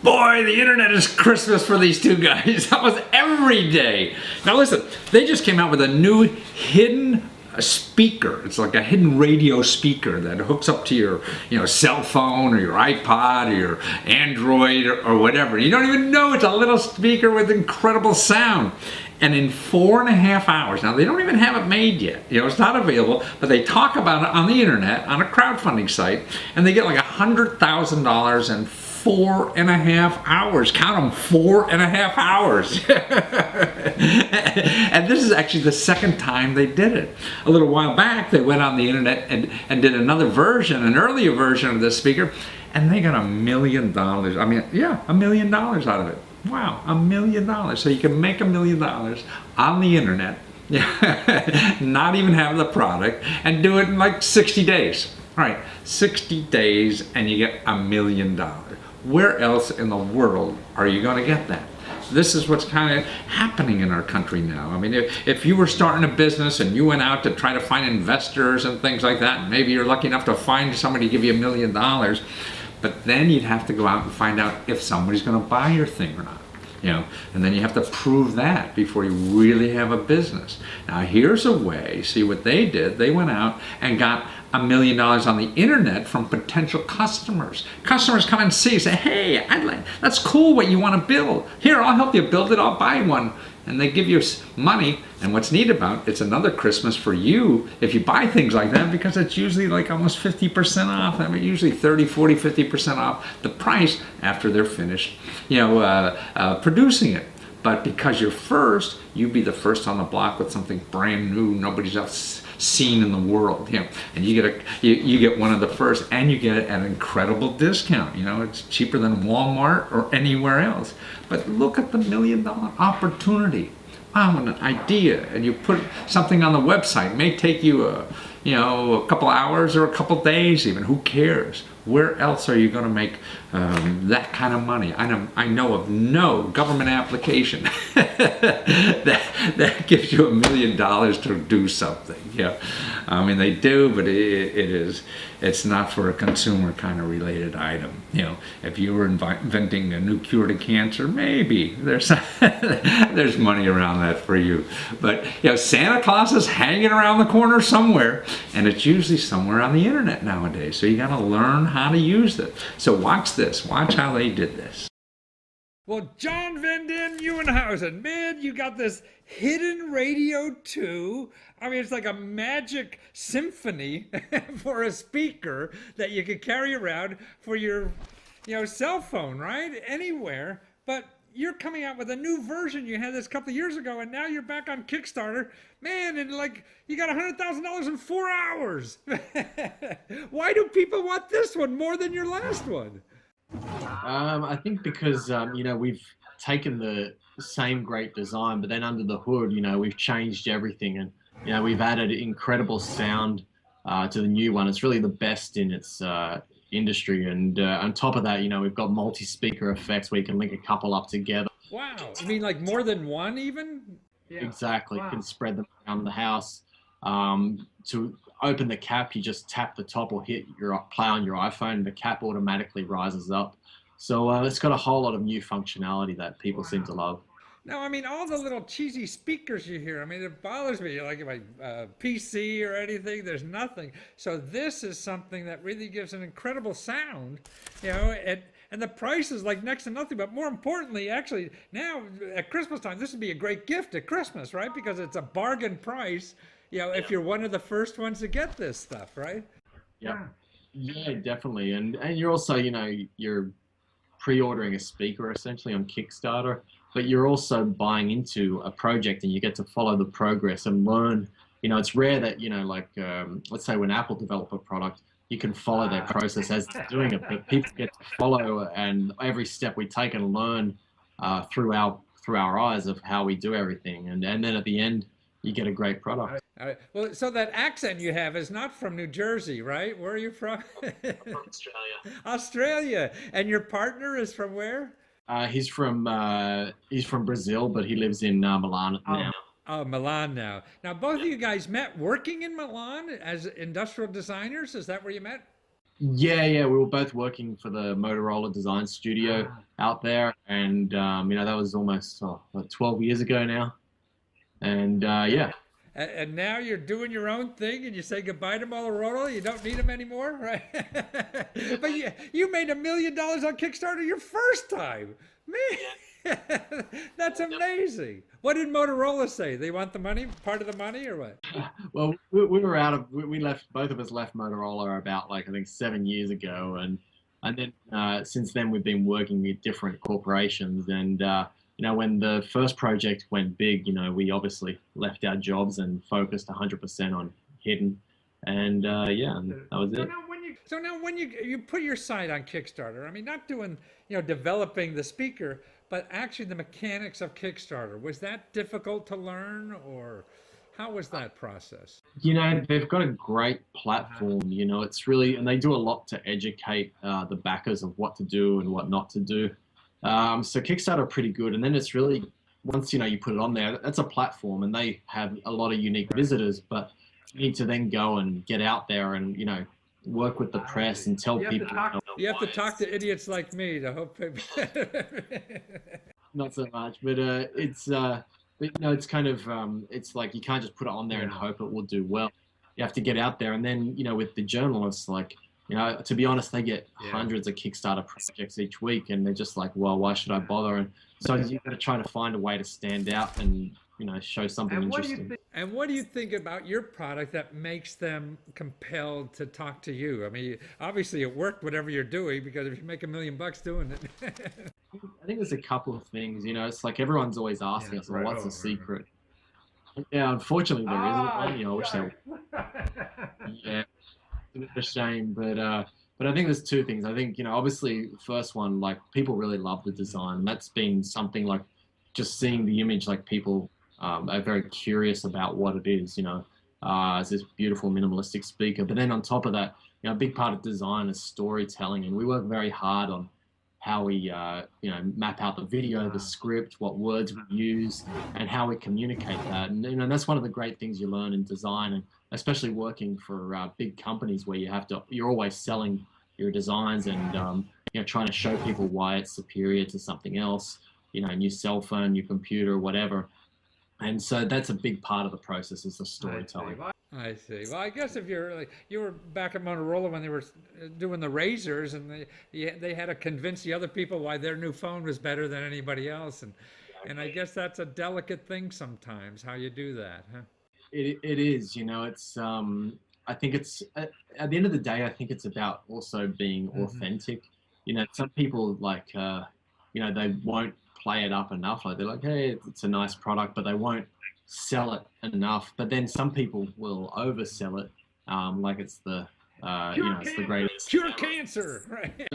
Boy, the internet is Christmas for these two guys. That was every day. Now listen, they just came out with a new hidden speaker. It's like a hidden radio speaker that hooks up to your, cell phone or your iPod or your Android or whatever. You don't even know it's a little speaker with incredible sound. And in 4.5 hours, now they don't even have it made yet. It's not available, but they talk about it on the internet, on a crowdfunding site, and they get like $100,000 in 4.5 hours. Count them, 4.5 hours. And this is actually the second time they did it. A little while back, they went on the internet and did another version, an earlier version of this speaker, and they got $1 million. I mean, yeah, $1 million out of it. Wow, $1 million. So you can make $1 million on the internet, not even have the product, and do it in like 60 days. All right, 60 days and you get $1 million. Where else in the world are you going to get that? This is what's kind of happening in our country now. I mean, if you were starting a business and you went out to try to find investors and things like that, maybe you're lucky enough to find somebody to give you $1 million, but then you'd have to go out and find out if somebody's going to buy your thing or not. And then you have to prove that before you really have a business. Now here's a way, see what they did, they went out and got $1 million on the internet from potential customers. Customers come and see, say, hey, that's cool what you want to build. Here, I'll help you build it, I'll buy one. And they give you money, and what's neat about it's another Christmas for you if you buy things like that, because it's usually like almost 50% off. I mean, usually 30, 40, 50% off the price after they're finished, producing it. But because you're first, you be the first on the block with something brand new, nobody's else seen in the world, and you get one of the first, and you get it at an incredible discount. It's cheaper than Walmart or anywhere else. But look at the $1 million opportunity. Wow, an idea, and you put something on the website. It may take you a couple hours or a couple days even. Who cares? Where else are you going to make that kind of money? I know of no government application that gives you $1 million to do something. I mean, they do, but it's not for a consumer kind of related item. If you were inventing a new cure to cancer, maybe there's there's money around that for you. But Santa Claus is hanging around the corner somewhere, and it's usually somewhere on the internet nowadays. So you got to learn how to use it. So watch this. Watch how they did this. Well, John Van Den Nieuwenhuizen, man, you got this hidden radio too. I mean, it's like a magic symphony for a speaker that you could carry around for your, cell phone, right? Anywhere. But you're coming out with a new version. You had this a couple of years ago, and now you're back on Kickstarter. Man, and you got $100,000 in 4 hours. Why do people want this one more than your last one? I think because, we've taken the same great design, but then under the hood, we've changed everything, and, we've added incredible sound to the new one. It's really the best in its industry. And on top of that, we've got multi-speaker effects where you can link a couple up together. Wow. You mean like more than one even? Yeah. Exactly. Wow. You can spread them around the house. To open the cap, you just tap the top or play on your iPhone, and the cap automatically rises up. So it's got a whole lot of new functionality that people seem to love. No, I mean, all the little cheesy speakers you hear, I mean, it bothers me. Like my PC or anything, there's nothing. So this is something that really gives an incredible sound, and the price is like next to nothing. But more importantly, actually, now at Christmas time, this would be a great gift at Christmas, right? Because it's a bargain price, if you're one of the first ones to get this stuff, right? Yeah, definitely. And you're also, you're pre-ordering a speaker essentially on Kickstarter, but you're also buying into a project, and you get to follow the progress and learn. It's rare that, let's say when Apple develop a product, you can follow their process as they're doing it, but people get to follow and every step we take and learn through our eyes of how we do everything. And then at the end, you get a great product. All right. Well, so that accent you have is not from New Jersey, right? Where are you from? I'm from Australia. Australia. And your partner is from where? He's from Brazil, but he lives in Milan now. Oh, Milan now. Now, both of you guys met working in Milan as industrial designers. Is that where you met? Yeah, we were both working for the Motorola Design Studio out there, and that was almost 12 years ago now. And yeah, And now you're doing your own thing and you say goodbye to Motorola. You don't need them anymore, right? But you made $1 million on Kickstarter your first time. Man, that's amazing. What did Motorola say? They want the money, part of the money, or what? well, we were out of we left both of us left Motorola about like I think 7 years ago, and then since then we've been working with different corporations, and when the first project went big, we obviously left our jobs and focused 100% on hidden, and yeah, and that was it. So now when you put your site on Kickstarter, I mean, not doing, developing the speaker, but actually the mechanics of Kickstarter, was that difficult to learn, or how was that process? They've got a great platform. It's really, and they do a lot to educate the backers of what to do and what not to do. So Kickstarter are pretty good, and then it's really once you put it on there, that's a platform, and they have a lot of unique visitors. But you need to then go and get out there and work with the press and tell people. You have to talk to idiots like me to hope. Not so much, but it's kind of it's like you can't just put it on there and hope it will do well. You have to get out there, and then with the journalists, like to be honest, they get hundreds of Kickstarter projects each week, and they're just like, well, why should I bother? And so you've got to try to find a way to stand out and show something interesting. And what do you think about your product that makes them compelled to talk to you? I mean, obviously it worked, whatever you're doing, because if you make $1 million doing it. I think there's a couple of things. It's like everyone's always asking us, well, what's the secret? Yeah, unfortunately there isn't one. I wish there. Yeah, it's a bit of a shame, but I think there's two things. I think obviously the first one, like people really love the design. That's been something like just seeing the image, like people are very curious about what it is. As this beautiful minimalistic speaker. But then on top of that, a big part of design is storytelling, and we work very hard on how we map out the video, the script, what words we use, and how we communicate that. And that's one of the great things you learn in design, and especially working for big companies where you're always selling your designs and trying to show people why it's superior to something else, new cell phone, new computer, whatever. And so that's a big part of the process is the storytelling. I see. Well, I guess if you were back at Motorola when they were doing the razors, and they had to convince the other people why their new phone was better than anybody else, and I guess that's a delicate thing sometimes how you do that, huh? It is. It's I think it's at the end of the day, I think it's about also being authentic. Some people like they won't play it up enough. Like they're like, hey, it's a nice product, but they won't sell it enough. But then some people will oversell it, like it's the it's the greatest cure cancer, right?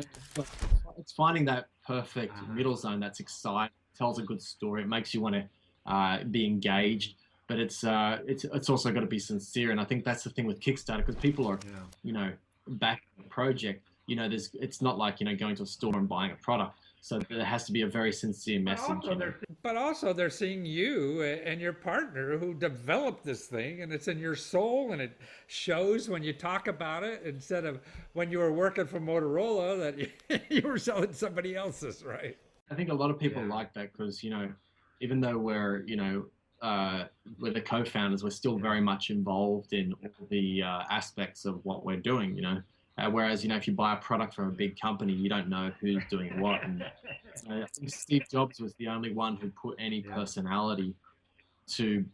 It's finding that perfect middle zone that's exciting, tells a good story, it makes you want to be engaged, but it's also got to be sincere. And I think that's the thing with Kickstarter, because people are back the project. It's not like going to a store and buying a product. So there has to be a very sincere message. But also they're seeing you and your partner who developed this thing, and it's in your soul, and it shows when you talk about it, instead of when you were working for Motorola that you were selling somebody else's, right? I think a lot of people like that because, even though we're the co-founders, we're still very much involved in all the aspects of what we're doing, whereas, if you buy a product from a big company, you don't know who's doing what. And I think Steve Jobs was the only one who put any personality to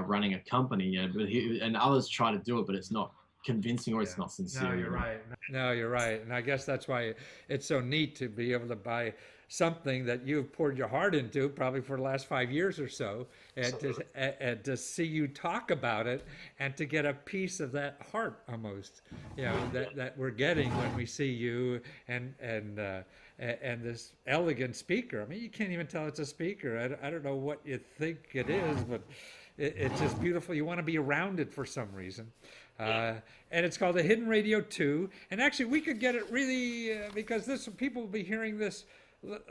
running a company. And others try to do it, but it's not convincing or it's not sincere. No, you're right. No, you're right. And I guess that's why it's so neat to be able to buy something that you've poured your heart into probably for the last 5 years or so, and to see you talk about it and to get a piece of that heart almost, that we're getting when we see you and this elegant speaker. I mean, you can't even tell it's a speaker. I don't know what you think it is, but it's just beautiful. You want to be around it for some reason. And it's called the Hidden Radio 2. And actually, we could get it really, because people will be hearing this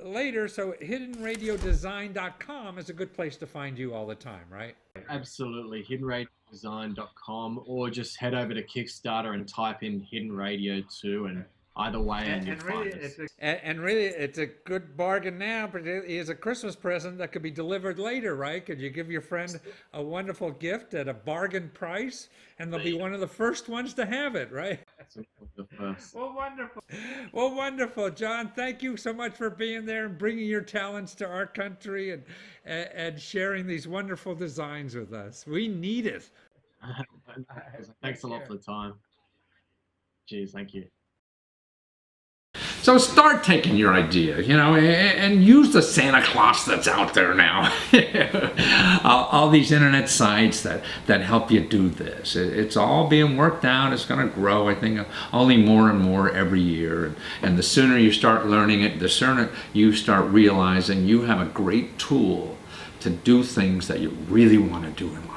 later, so hiddenradiodesign.com is a good place to find you all the time, right? Absolutely. Hidden Radio design.com, or just head over to Kickstarter and type in Hidden Radio 2, and either way, and you'll find us. And really, it's a good bargain now, but it is a Christmas present that could be delivered later, right? Could you give your friend a wonderful gift at a bargain price, and they'll be one of the first ones to have it, right? The first. Well, wonderful. Well, wonderful, John. Thank you so much for being there and bringing your talents to our country and sharing these wonderful designs with us. We need it. Thanks a lot for the time. Cheers, thank you. So start taking your idea, and use the Santa Claus that's out there now. all these internet sites that help you do this. It's all being worked out. It's going to grow, I think, only more and more every year. And the sooner you start learning it, the sooner you start realizing you have a great tool to do things that you really want to do in life.